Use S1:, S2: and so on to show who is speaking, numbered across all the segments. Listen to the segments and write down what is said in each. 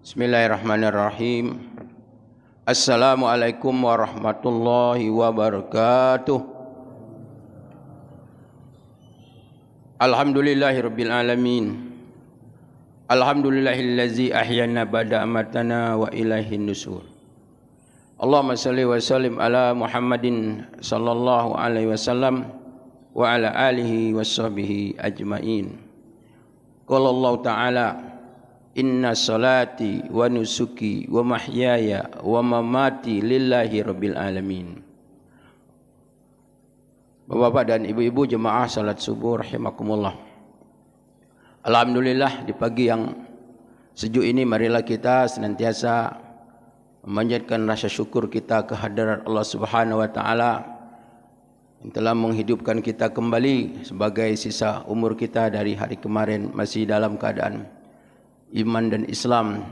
S1: Bismillahirrahmanirrahim. Assalamualaikum warahmatullahi wabarakatuh. Alhamdulillahirabbil alamin. Alhamdulillahillazi ahyana ba'da amatana wa ilaihin nusur. Allahumma salli wa sallim ala Muhammadin sallallahu alaihi wasallam wa ala alihi washabbihi ajmain. Qala Allah Ta'ala, inna salati wa nusuki wa mahyaya wa mamati lillahi rabbil alamin. Bapak-bapak dan ibu-ibu jemaah salat subuh rahimakumullah. Alhamdulillah di pagi yang sejuk ini marilah kita senantiasa memanjatkan rasa syukur kita kehadirat Allah Subhanahu wa taala yang telah menghidupkan kita kembali sebagai sisa umur kita dari hari kemarin masih dalam keadaan iman dan Islam,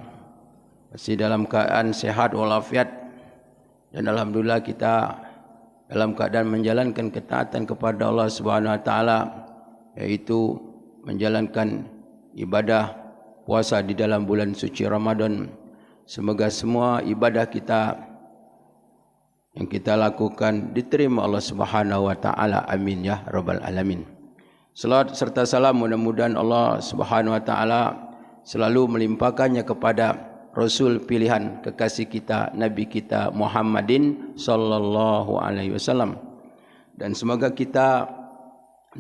S1: masih dalam keadaan sehat walafiat, dan alhamdulillah kita dalam keadaan menjalankan ketaatan kepada Allah Subhanahu wa taala, yaitu menjalankan ibadah puasa di dalam bulan suci Ramadan. Semoga semua ibadah kita yang kita lakukan diterima Allah Subhanahu wa taala. Amin ya rabbal alamin. Selawat serta salam mudah-mudahan Allah Subhanahu wa taala selalu melimpahkannya kepada Rasul pilihan kekasih kita, Nabi kita Muhammadin sallallahu alaihi wasallam. Dan semoga kita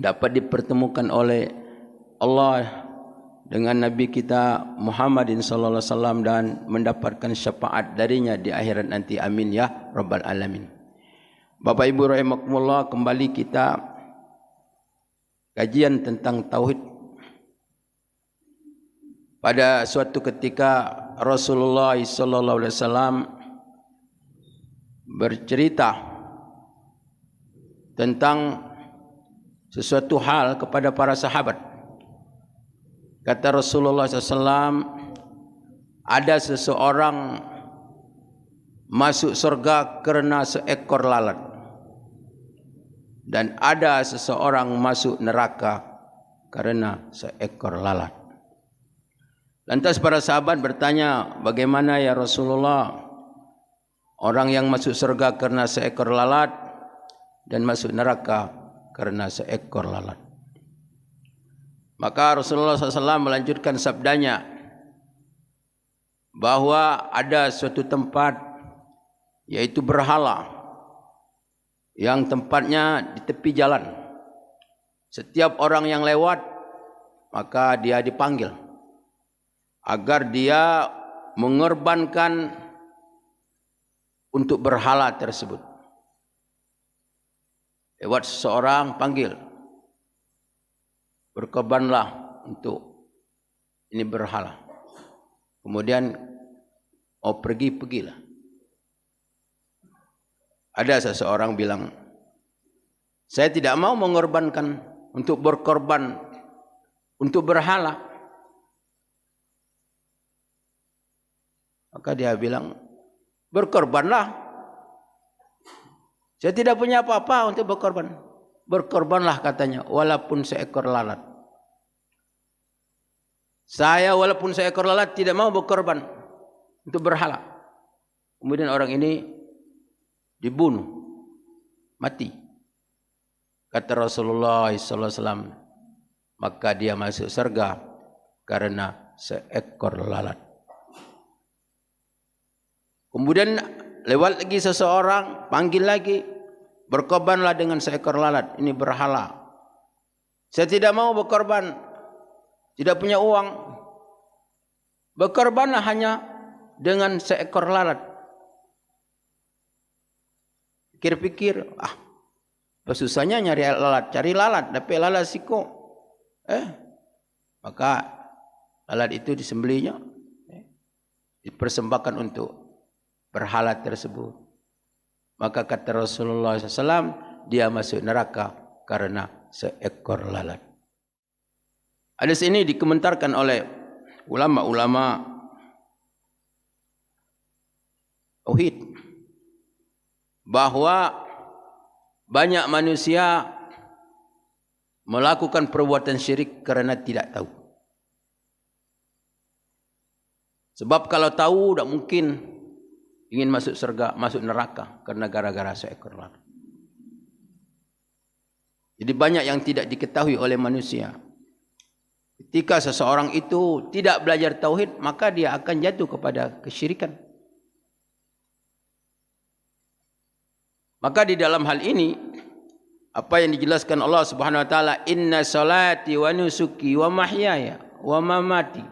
S1: dapat dipertemukan oleh Allah dengan Nabi kita Muhammadin sallallahu alaihi wasallam dan mendapatkan syafaat darinya di akhirat nanti. Amin ya rabbal alamin. Bapak Ibu rahimakumullah, kembali kita kajian tentang tauhid. Pada suatu ketika Rasulullah sallallahu alaihi wasallam bercerita tentang sesuatu hal kepada para sahabat. Kata Rasulullah SAW, ada seseorang masuk surga kerana seekor lalat, dan ada seseorang masuk neraka kerana seekor lalat. Lantas para sahabat bertanya, bagaimana ya Rasulullah, orang yang masuk surga kerana seekor lalat dan masuk neraka kerana seekor lalat? Maka Rasulullah SAW melanjutkan sabdanya bahwa ada suatu tempat, yaitu berhala, yang tempatnya di tepi jalan. Setiap orang yang lewat maka dia dipanggil agar dia mengorbankan untuk berhala tersebut. Lewat seseorang panggil, berkorbanlah untuk ini berhala. Kemudian pergilah. Ada seseorang bilang, saya tidak mau mengorbankan untuk berkorban untuk berhala. Maka dia bilang, berkorbanlah. Saya tidak punya apa-apa untuk berkorban. Berkorbanlah katanya, walaupun seekor lalat. Saya walaupun seekor lalat tidak mau berkorban untuk berhala. Kemudian orang ini dibunuh, mati. Kata Rasulullah SAW, maka dia masuk surga karena seekor lalat. Kemudian lewat lagi seseorang, panggil lagi, berkorbanlah dengan seekor lalat, ini berhala. Saya tidak mau berkorban, tidak punya uang. Berkorbanlah hanya dengan seekor lalat. Pikir-pikir, susahnya nyari lalat, cari lalat, dapat lalat siko. Maka lalat itu disembelihnya, dipersembahkan untuk berhala tersebut. Maka kata Rasulullah SAW, dia masuk neraka karena seekor lalat. Hadis ini dikomentarkan oleh ulama-ulama tauhid bahwa banyak manusia melakukan perbuatan syirik karena tidak tahu. Sebab kalau tahu tak mungkin ingin masuk surga, masuk neraka karena gara-gara seekor lalat. Jadi banyak yang tidak diketahui oleh manusia. Ketika seseorang itu tidak belajar tauhid, maka dia akan jatuh kepada kesyirikan. Maka di dalam hal ini, apa yang dijelaskan Allah Subhanahu wa taala, inna salati wa nusuki wa mahyaya wa mamati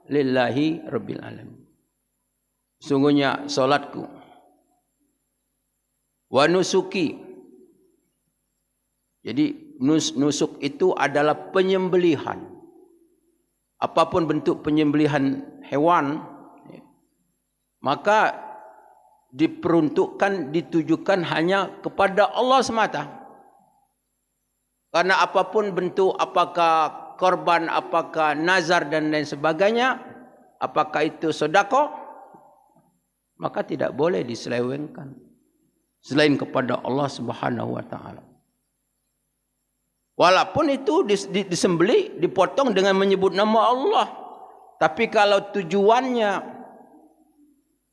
S1: lillahi rabbil alamin. Sungguhnya salatku wa nusuki. Jadi nusuk itu adalah penyembelihan. Apapun bentuk penyembelihan hewan, maka diperuntukkan, ditujukan hanya kepada Allah semata. Karena apapun bentuk, apakah korban, apakah nazar dan lain sebagainya, apakah itu sedekah, maka tidak boleh diselewengkan selain kepada Allah Subhanahu wa taala. Walaupun itu disembelih, dipotong dengan menyebut nama Allah, tapi kalau tujuannya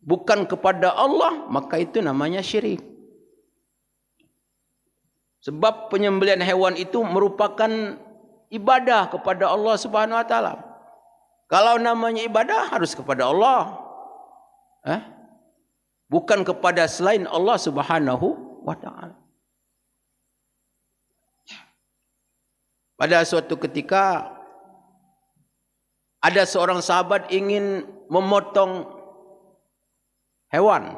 S1: bukan kepada Allah, maka itu namanya syirik. Sebab penyembelihan hewan itu merupakan ibadah kepada Allah Subhanahu wa taala. Kalau namanya ibadah harus kepada Allah. Bukan kepada selain Allah Subhanahu wa taala. Pada suatu ketika ada seorang sahabat ingin memotong hewan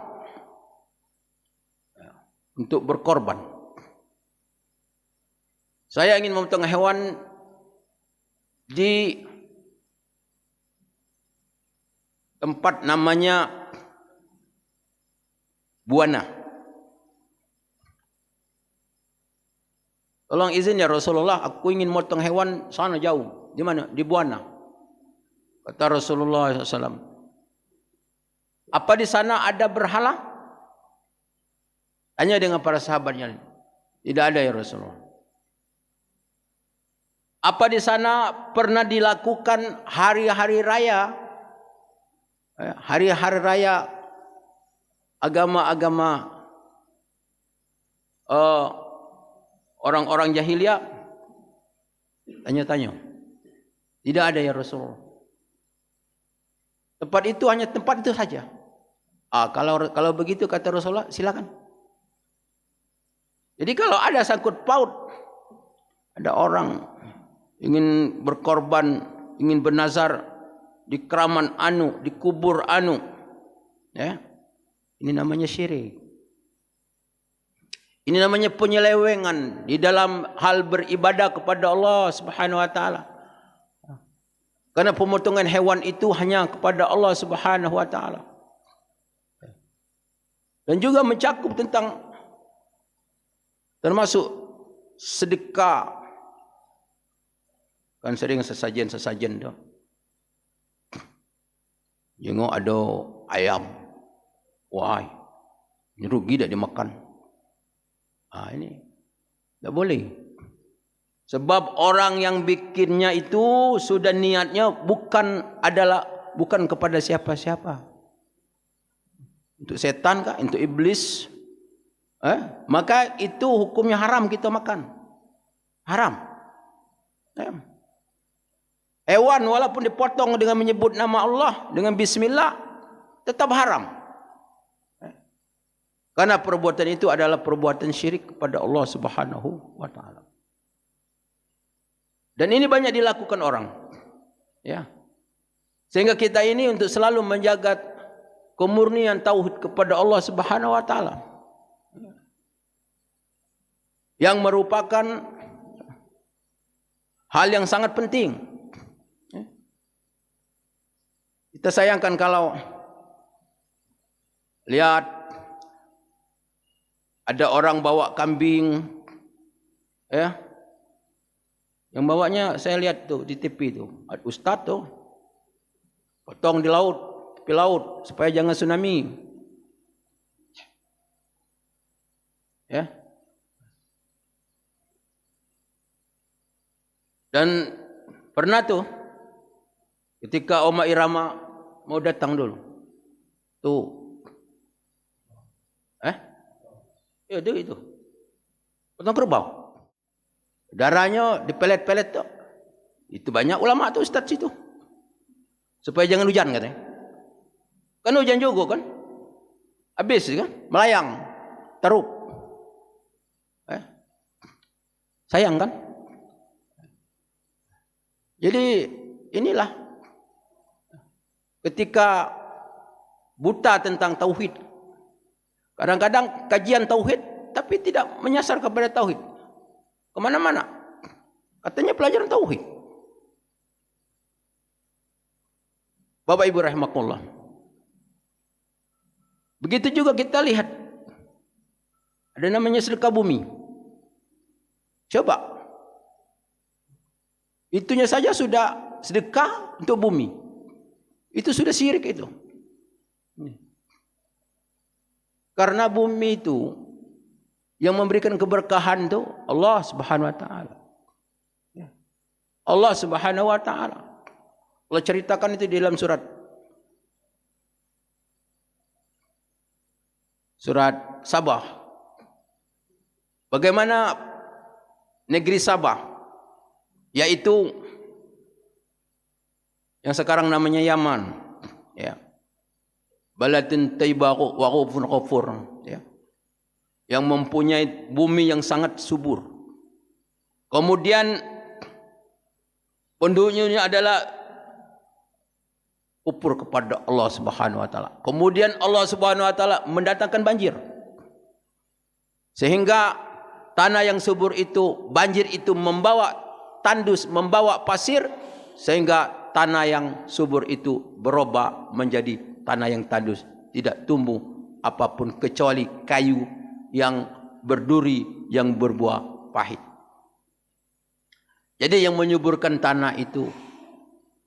S1: untuk berkorban. Saya ingin memotong hewan di tempat namanya Buana. Tolong izin ya Rasulullah, aku ingin motong hewan sana jauh. Di mana? Di Buana. Kata Rasulullah SAW. Apa di sana ada berhala? Tanya dengan para sahabatnya. Tidak ada ya Rasulullah. Apa di sana pernah dilakukan hari-hari raya? Hari-hari raya agama-agama orang-orang jahiliyah? Tanya-tanya. Tidak ada ya Rasulullah. Tempat itu hanya tempat itu saja. Kalau begitu kata Rasulullah, silakan. Jadi kalau ada sangkut paut, ada orang ingin berkorban, ingin bernazar di keraman anu, di kubur anu, ya, ini namanya syirik. Ini namanya penyelewengan di dalam hal beribadah kepada Allah Subhanahu wa taala. Karena pemotongan hewan itu hanya kepada Allah Subhanahu wa taala. Dan juga mencakup tentang termasuk sedekah. Kan sering sesajen tu. Jengok ada ayam. Wah, ini rugi dah dimakan. Ini tak boleh. Sebab orang yang bikinnya itu sudah niatnya bukan kepada siapa-siapa. Untuk setan kah? Untuk iblis? Maka itu hukumnya haram kita makan. Haram. Hewan walaupun dipotong dengan menyebut nama Allah, dengan bismillah, tetap haram. Karena perbuatan itu adalah perbuatan syirik kepada Allah Subhanahu wa taala. Dan ini banyak dilakukan orang. Ya. Sehingga kita ini untuk selalu menjaga kemurnian tauhid kepada Allah Subhanahu wa taala. Yang merupakan hal yang sangat penting. Kita sayangkan kalau lihat ada orang bawa kambing, ya, yang bawanya saya lihat tuh di TV tuh, ustaz tuh, potong di laut, tepi laut supaya jangan tsunami, ya. Dan pernah tuh ketika Oma Irama mau datang dulu. Tuh. Ya itu. Potong kerbau. Darahnya dipelet-pelet tuh. Itu banyak ulama tuh ustaz situ. Supaya jangan hujan katanya. Kan hujan juga kan? Habis kan? Melayang. Teruk. Sayang kan? Jadi inilah ketika buta tentang tauhid. Kadang-kadang kajian tauhid tapi tidak menyasar kepada tauhid. Kemana-mana. Katanya pelajaran tauhid. Bapak Ibu rahimakumullah. Begitu juga kita lihat. Ada namanya sedekah bumi. Coba. Itunya saja sudah sedekah untuk bumi. Itu sudah syirik itu. Karena bumi itu yang memberikan keberkahan itu Allah Subhanahu wa taala. Allah Subhanahu wa taala. Allah ceritakan itu di dalam surat Sabah. Bagaimana negeri Sabah, yaitu yang sekarang namanya Yaman, ya. Baladun taibah wa ghafurun ghafur, ya. Yang mempunyai bumi yang sangat subur. Kemudian penduduknya adalah kufur kepada Allah Subhanahu wa taala. Kemudian Allah Subhanahu wa taala mendatangkan banjir. Sehingga tanah yang subur itu, banjir itu membawa tandus, membawa pasir, sehingga tanah yang subur itu berubah menjadi tanah yang tandus, tidak tumbuh apapun kecuali kayu yang berduri, yang berbuah pahit. Jadi yang menyuburkan tanah itu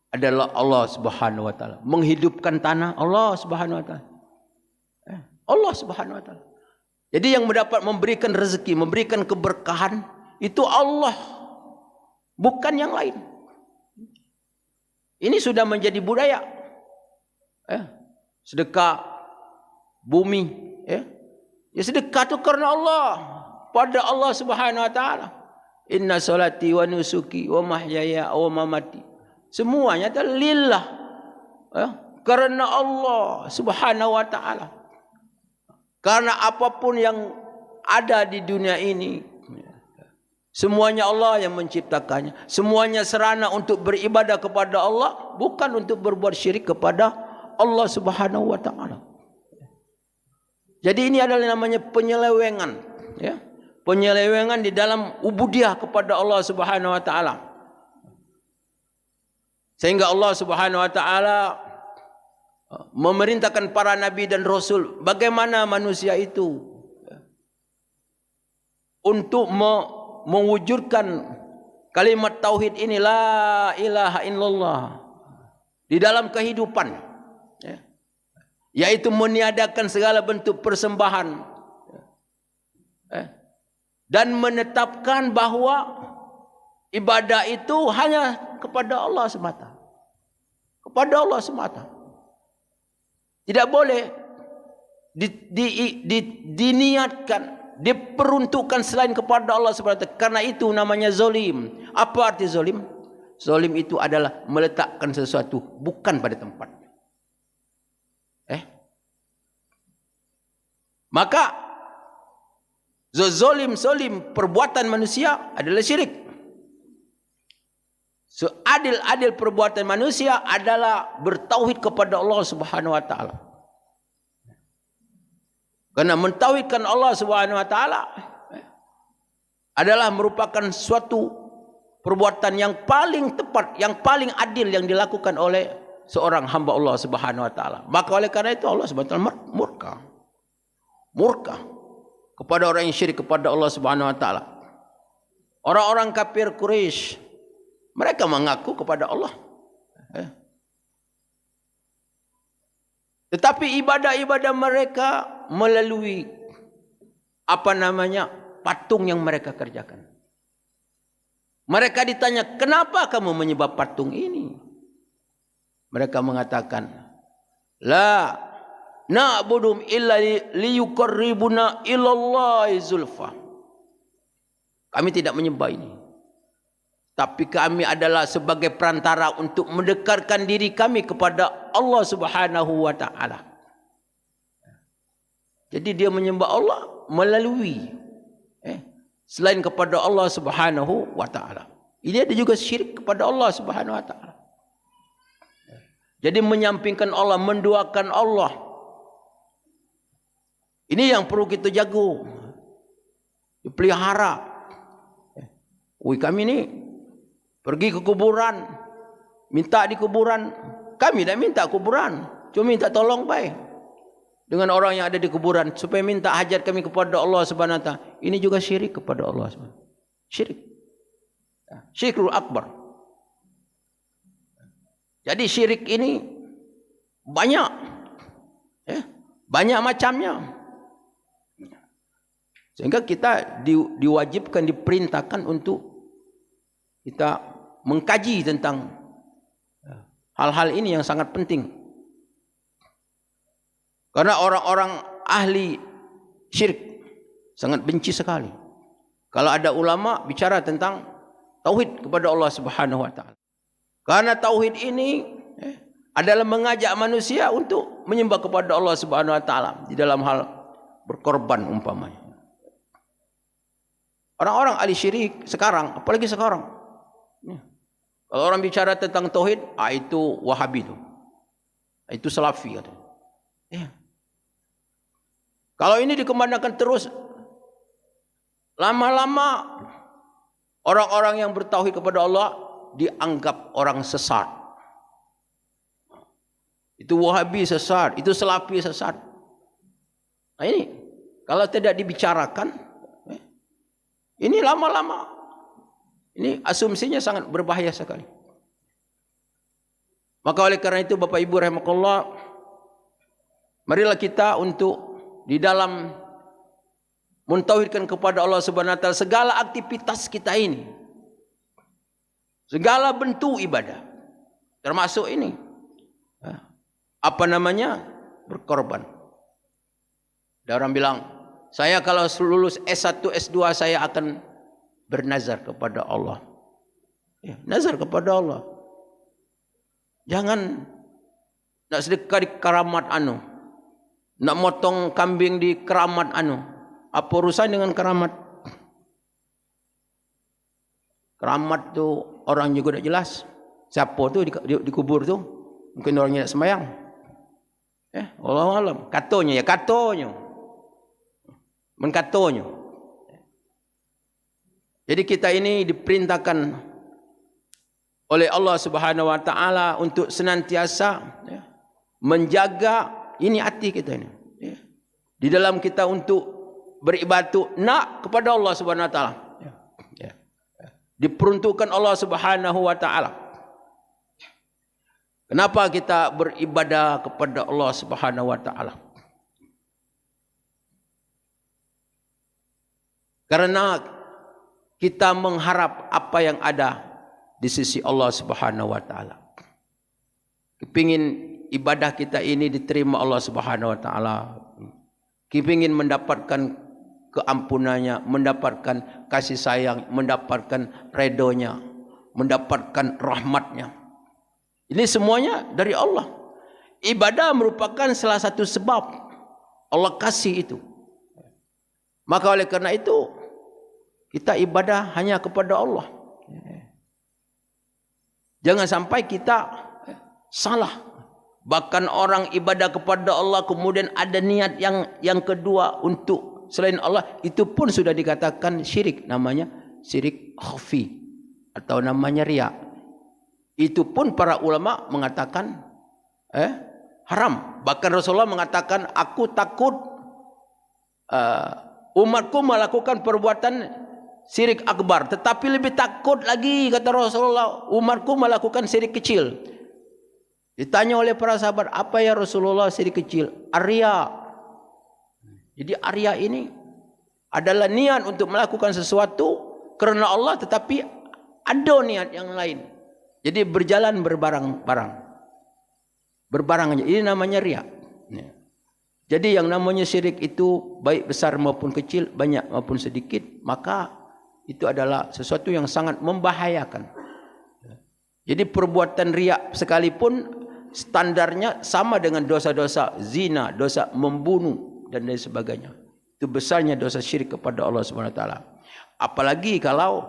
S1: adalah Allah Subhanahu wa taala. Menghidupkan tanah Allah Subhanahu wa taala. Allah Subhanahu wa taala. Jadi yang mendapat memberikan rezeki, memberikan keberkahan itu Allah, bukan yang lain. Ini sudah menjadi budaya. Sedekah bumi, ya sedekah itu karena Allah, pada Allah Subhanahu wa taala. Inna salati wa nusuki wa mahyaya wa mamati, semuanya adalah lillah, karena Allah Subhanahu wa taala. Karena apapun yang ada di dunia ini, semuanya Allah yang menciptakannya. Semuanya serana untuk beribadah kepada Allah, bukan untuk berbuat syirik kepada Allah Subhanahu wa taala. Jadi ini adalah namanya penyelewengan, ya. Penyelewengan di dalam ubudiyah kepada Allah Subhanahu wa taala. Sehingga Allah Subhanahu wa taala memerintahkan para nabi dan rasul bagaimana manusia itu untuk mewujudkan kalimat tauhid ini, la ilaha illallah, di dalam kehidupan. Yaitu meniadakan segala bentuk persembahan, dan menetapkan bahwa ibadah itu hanya kepada Allah semata. Kepada Allah semata. Tidak boleh diniatkan, diperuntukkan selain kepada Allah semata. Karena itu namanya zalim. Apa arti zalim? Zalim itu adalah meletakkan sesuatu bukan pada tempatnya. Maka zalim perbuatan manusia adalah syirik. Seadil-adil perbuatan manusia adalah bertauhid kepada Allah Subhanahu wa taala. Karena mentauhidkan Allah Subhanahu wa taala adalah merupakan suatu perbuatan yang paling tepat, yang paling adil yang dilakukan oleh seorang hamba Allah Subhanahu wa taala. Maka oleh karena itu Allah Subhanahu wa taala murka kepada orang yang syirik kepada Allah Subhanahu wa taala. Orang-orang kafir Quraisy, mereka mengaku kepada Allah. Tetapi ibadah-ibadah mereka melalui patung yang mereka kerjakan. Mereka ditanya, "Kenapa kamu menyembah patung ini?" Mereka mengatakan, La na'budum illa liyuqarribuna ilallahi zulfa. Kami tidak menyembah ini, tapi kami adalah sebagai perantara untuk mendekatkan diri kami kepada Allah Subhanahu wa taala. Jadi dia menyembah Allah melalui selain kepada Allah Subhanahu wa taala. Ini ada juga syirik kepada Allah Subhanahu wa taala. Jadi menyampingkan Allah, menduakan Allah. Ini yang perlu kita jaga, dipelihara. Kami ni pergi ke kuburan, minta di kuburan. Kami tidak minta kuburan, cuma minta tolong baik dengan orang yang ada di kuburan supaya minta hajat kami kepada Allah Subhanahu wa taala. Ini juga syirik kepada Allah Subhanahu wa taala. Syirik. Syirkul akbar. Jadi syirik ini banyak, banyak macamnya. Sehingga kita diwajibkan, diperintahkan untuk kita mengkaji tentang hal-hal ini yang sangat penting. Karena orang-orang ahli syirik sangat benci sekali kalau ada ulama bicara tentang tauhid kepada Allah Subhanahu wa taala. Karena tauhid ini adalah mengajak manusia untuk menyembah kepada Allah Subhanahu wa taala di dalam hal berkorban umpamanya. Orang-orang ahli syirik sekarang, apalagi sekarang, kalau orang bicara tentang tauhid, itu Wahabi itu Salafi katanya. Kalau ini dikembangkan terus, lama-lama orang-orang yang bertauhid kepada Allah dianggap orang sesat. Itu Wahabi sesat, itu Salafi sesat. Nah ini kalau tidak dibicarakan, ini lama-lama, ini asumsinya sangat berbahaya sekali. Maka oleh karena itu Bapak Ibu rahimakumullah, marilah kita untuk di dalam mentauhidkan kepada Allah Subhanahu wa taala segala aktivitas kita ini, segala bentuk ibadah, termasuk ini berkorban. Ada orang bilang, saya kalau lulus S1, S2 saya akan bernazar kepada Allah. Nazar kepada Allah. Jangan nak sedekah di keramat nak motong kambing di keramat Apa urusan dengan keramat? Keramat tu orang juga tak jelas. Siapa tu di kubur tu? Mungkin orangnya tak sembahyang. Wallahu alam. Katanya. Mengkatanya. Jadi kita ini diperintahkan oleh Allah Subhanahu wa taala untuk senantiasa menjaga ini hati kita ini. Di dalam kita untuk beribadah nak kepada Allah Subhanahu wa taala. Diperuntukkan Allah Subhanahu wa taala. Kenapa kita beribadah kepada Allah Subhanahu wa taala? Karena kita mengharap apa yang ada di sisi Allah Subhanahu wa taala. Kepingin ibadah kita ini diterima Allah Subhanahu wa taala. Kepingin mendapatkan keampunannya, mendapatkan kasih sayang, mendapatkan redonya, mendapatkan rahmatnya. Ini semuanya dari Allah. Ibadah merupakan salah satu sebab Allah kasih itu. Maka oleh karena itu kita ibadah hanya kepada Allah. Jangan sampai kita salah. Bahkan orang ibadah kepada Allah kemudian ada niat yang kedua untuk selain Allah, itu pun sudah dikatakan syirik, namanya syirik khafi atau namanya riya. Itu pun para ulama mengatakan haram. Bahkan Rasulullah mengatakan, aku takut umatku melakukan perbuatan syirik akbar, tetapi lebih takut lagi, kata Rasulullah, umatku melakukan syirik kecil. Ditanya oleh para sahabat, apa ya Rasulullah syirik kecil? Arya. Jadi arya ini adalah niat untuk melakukan sesuatu karena Allah, tetapi ada niat yang lain. Jadi berjalan berbarang-barang. berbarangan. Ini namanya riya. Ya. Jadi yang namanya syirik itu baik besar maupun kecil, banyak maupun sedikit, maka itu adalah sesuatu yang sangat membahayakan. Jadi perbuatan riya sekalipun standarnya sama dengan dosa-dosa zina, dosa membunuh dan lain sebagainya. Itu besarnya dosa syirik kepada Allah Subhanahu wa taala. Apalagi kalau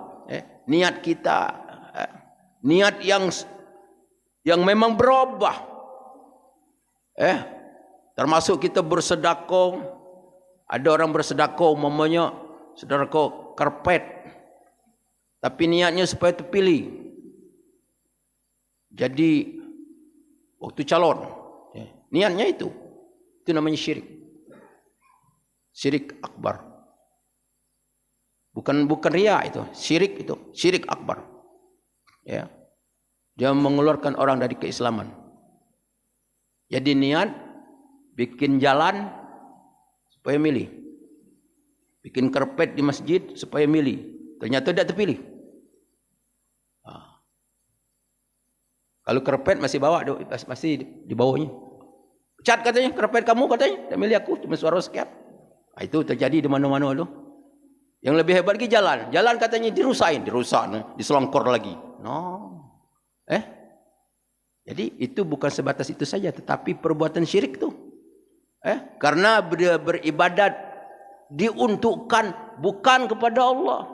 S1: niat kita niat yang memang berubah. Termasuk kita bersedekah. Ada orang bersedekah umpamanya sedekah karpet. Tapi niatnya supaya terpilih. Jadi waktu calon, niatnya itu namanya syirik. Syirik akbar. Bukan riya itu, syirik akbar. Ya. Dia mengeluarkan orang dari keislaman. Jadi niat bikin jalan supaya milih. Bikin karpet di masjid supaya milih. Ternyata tidak terpilih. Kalau karpet masih bawa, masih di bawahnya. Cat katanya, karpet kamu katanya, tak milih aku, cuma suara sekian. Itu terjadi di mana-mana tu. Yang lebih hebat lagi jalan. Jalan katanya dirusak, diselongkor lagi. No. Jadi itu bukan sebatas itu saja, tetapi perbuatan syirik tu. Karena beribadat diuntukkan bukan kepada Allah,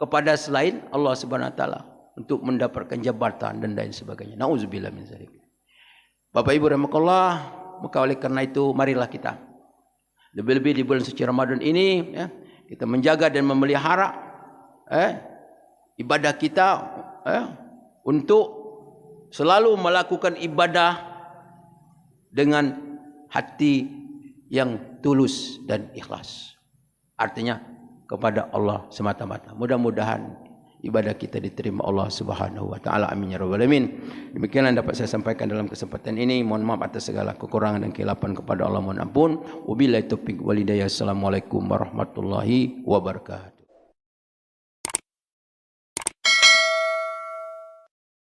S1: kepada selain Allah Subhanahu wa taala. Untuk mendapatkan jabatan dan lain sebagainya. Nauzubillah min zalik. Bapak Ibu rahimakumullah, maka oleh karena itu marilah kita lebih-lebih di bulan suci Ramadan ini kita menjaga dan memelihara ibadah kita untuk selalu melakukan ibadah dengan hati yang tulus dan ikhlas. Artinya kepada Allah semata-mata. Mudah-mudahan ibadah kita diterima Allah Subhanahu wa taala. Amin ya rabbal alamin. Demikianlah dapat saya sampaikan dalam kesempatan ini. Mohon maaf atas segala kekurangan dan kesilapan kepada Allah, mohon ampun. Wabillahi taufiq wal hidayah. Assalamualaikum warahmatullahi wabarakatuh.